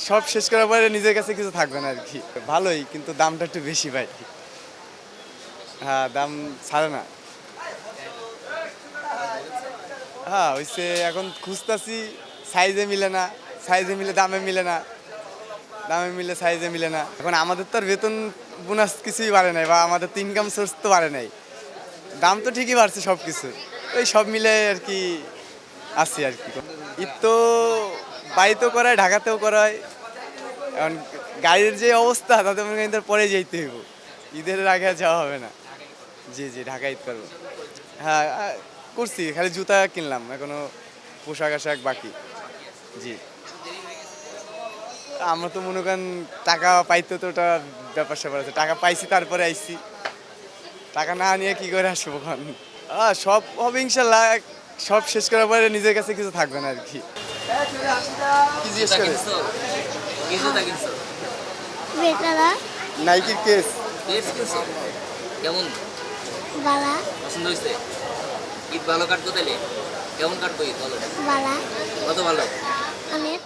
সব শেষ করার পরে নিজের কাছে কিছু থাকবে না আর কি। ভালোই, কিন্তু দামটা একটু বেশি ভাই। হ্যাঁ, দাম ছাড়ে না। হ্যাঁ হইছে, এখন খুঁজতাছি, সাইজে মিলে না, সাইজে মিলে দামে মিলে না, দামে মিলে সাইজে মিলে না। এখন আমাদের তো আর বেতন বোনাস কিছুই বাড়ে নাই, বা আমাদের তো ইনকাম সোর্স তো বাড়ে নাই। দাম তো ঠিকই বাড়ছে সব কিছু, ওই সব মিলে আর কি আছি আর কি। ঈদ তো বাড়িতেও করায়, ঢাকাতেও করায়। এখন গাড়ির যে অবস্থা, তাতে মনে করেন পরে যেতে হইব, ঈদের আগে আর যাওয়া হবে না। জি জি, ঢাকা ঈদ করবো। হ্যাঁ করছি, খালি জুতা কিনলাম, এখনো পোশাক আশাক বাকি। জি, আমরা তো মনে করেন টাকা পাইতে তো ওটা ব্যাপার স্যাপার আছে, টাকা পাইছি তারপরে আইছি, টাকা না নিয়ে কি করে আসবো এখন। সব হবে ইনশাল্লাহ, সব শেষ করার পরে নিজের কাছে কিছু থাকবে না আর কি। কি জিজ্ঞেস করে? বেটারা নাইকির কেস। কেমন বালা পছন্দ হয়েছে? ঈদ ভালো কাটবো তাহলে? কেমন কাটবো ঈদ বলো? বালা কত ভালো? অনেক